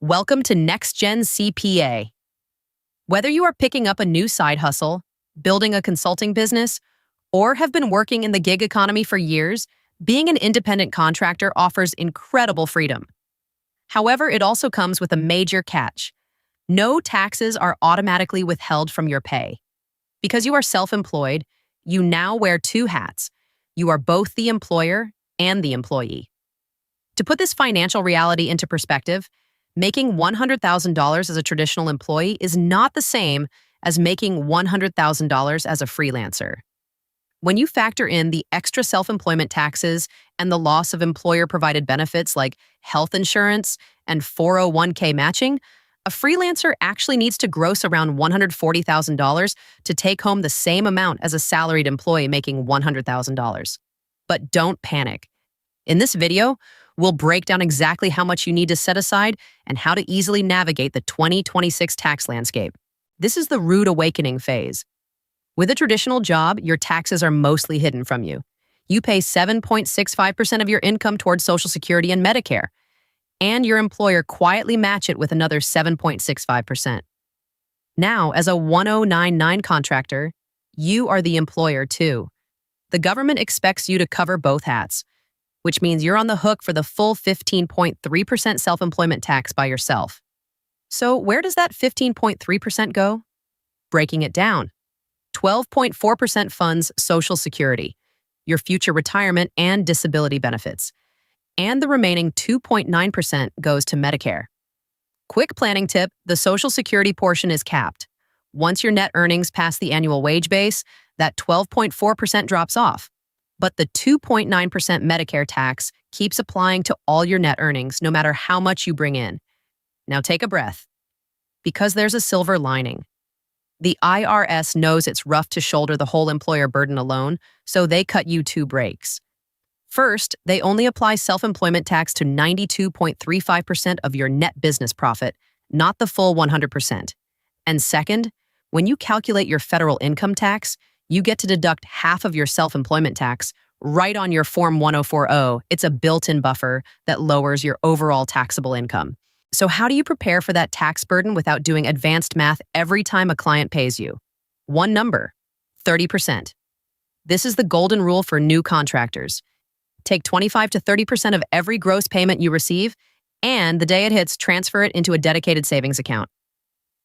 Welcome to Next Gen CPA. Whether you are picking up a new side hustle, building a consulting business, or have been working in the gig economy for years, being an independent contractor offers incredible freedom. However, it also comes with a major catch. No taxes are automatically withheld from your pay. Because you are self-employed, you now wear two hats. You are both the employer and the employee. To put this financial reality into perspective, making $100,000 as a traditional employee is not the same as making $100,000 as a freelancer. When you factor in the extra self-employment taxes and the loss of employer-provided benefits like health insurance and 401k matching, a freelancer actually needs to gross around $140,000 to take home the same amount as a salaried employee making $100,000. But don't panic. In this video, we'll break down exactly how much you need to set aside and how to easily navigate the 2026 tax landscape. This is the rude awakening phase. With a traditional job, your taxes are mostly hidden from you. You pay 7.65% of your income towards Social Security and Medicare, and your employer quietly match it with another 7.65%. Now, as a 1099 contractor, you are the employer too. The government expects you to cover both hats, which means you're on the hook for the full 15.3% self-employment tax by yourself. So where does that 15.3% go? Breaking it down. 12.4% funds Social Security, your future retirement and disability benefits, and the remaining 2.9% goes to Medicare. Quick planning tip, the Social Security portion is capped. Once your net earnings pass the annual wage base, that 12.4% drops off. But the 2.9% Medicare tax keeps applying to all your net earnings, no matter how much you bring in. Now take a breath, because there's a silver lining. The IRS knows it's rough to shoulder the whole employer burden alone, so they cut you two breaks. First, they only apply self-employment tax to 92.35% of your net business profit, not the full 100%. And second, when you calculate your federal income tax, you get to deduct half of your self-employment tax right on your Form 1040. It's a built-in buffer that lowers your overall taxable income. So how do you prepare for that tax burden without doing advanced math every time a client pays you? One number, 30%. This is the golden rule for new contractors. Take 25 to 30% of every gross payment you receive, and the day it hits, transfer it into a dedicated savings account.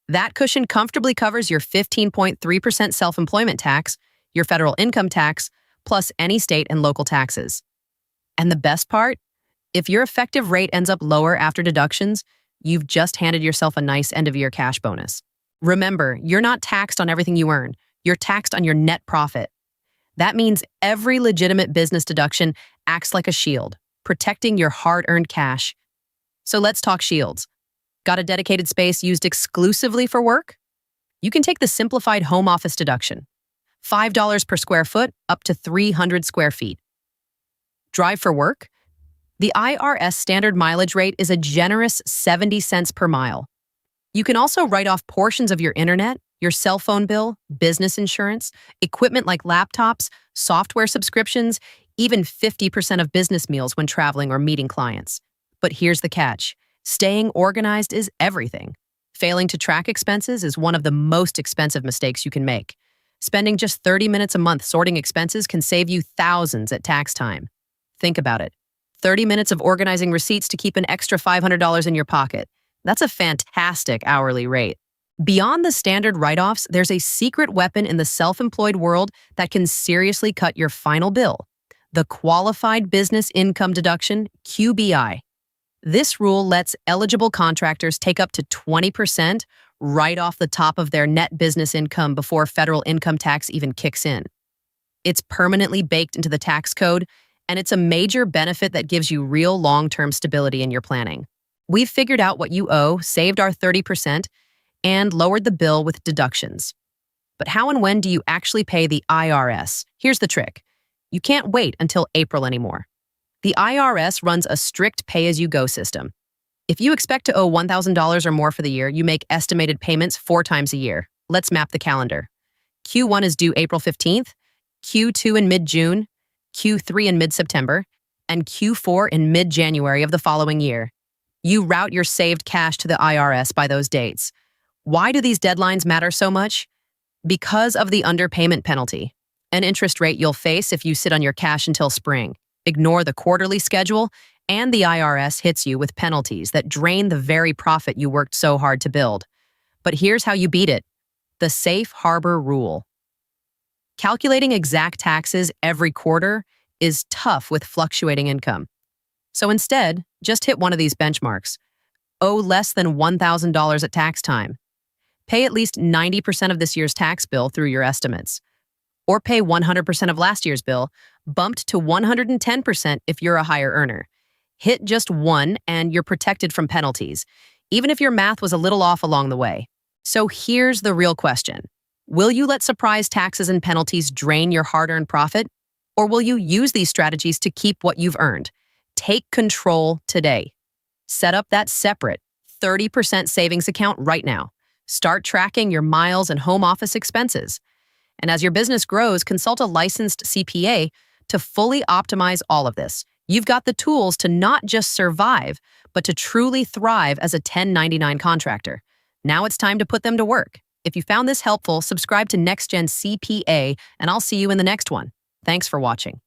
That cushion comfortably covers your 15.3% self-employment tax, your federal income tax, plus any state and local taxes. And the best part? If your effective rate ends up lower after deductions, you've just handed yourself a nice end-of-year cash bonus. Remember, you're not taxed on everything you earn. You're taxed on your net profit. That means every legitimate business deduction acts like a shield, protecting your hard-earned cash. So let's talk shields. Got a dedicated space used exclusively for work? You can take the simplified home office deduction. $5 per square foot, up to 300 square feet. Drive for work? The IRS standard mileage rate is a generous 70 cents per mile. You can also write off portions of your internet, your cell phone bill, business insurance, equipment like laptops, software subscriptions, even 50% of business meals when traveling or meeting clients. But here's the catch. Staying organized is everything. Failing to track expenses is one of the most expensive mistakes you can make. Spending just 30 minutes a month sorting expenses can save you thousands at tax time. Think about it. 30 minutes of organizing receipts to keep an extra $500 in your pocket. That's a fantastic hourly rate. Beyond the standard write-offs, there's a secret weapon in the self-employed world that can seriously cut your final bill. The Qualified Business Income Deduction, QBI. This rule lets eligible contractors take up to 20% right off the top of their net business income before federal income tax even kicks in. It's permanently baked into the tax code, and it's a major benefit that gives you real long-term stability in your planning. We've figured out what you owe, saved our 30%, and lowered the bill with deductions. But how and when do you actually pay the IRS? Here's the trick. You can't wait until April anymore. The IRS runs a strict pay-as-you-go system. If you expect to owe $1,000 or more for the year, you make estimated payments 4 times a year. Let's map the calendar. Q1 is due April 15th, Q2 in mid-June, Q3 in mid-September, and Q4 in mid-January of the following year. You route your saved cash to the IRS by those dates. Why do these deadlines matter so much? Because of the underpayment penalty, an interest rate you'll face if you sit on your cash until spring, ignore the quarterly schedule, and the IRS hits you with penalties that drain the very profit you worked so hard to build. But here's how you beat it: the safe harbor rule. Calculating exact taxes every quarter is tough with fluctuating income. So instead, just hit one of these benchmarks. Owe less than $1,000 at tax time. Pay at least 90% of this year's tax bill through your estimates. Or pay 100% of last year's bill, bumped to 110% if you're a higher earner. Hit just one and you're protected from penalties, even if your math was a little off along the way. So here's the real question. Will you let surprise taxes and penalties drain your hard-earned profit? Or will you use these strategies to keep what you've earned? Take control today. Set up that separate 30% savings account right now. Start tracking your miles and home office expenses. And as your business grows, consult a licensed CPA to fully optimize all of this. You've got the tools to not just survive, but to truly thrive as a 1099 contractor. Now it's time to put them to work. If you found this helpful, subscribe to NextGen CPA, and I'll see you in the next one. Thanks for watching.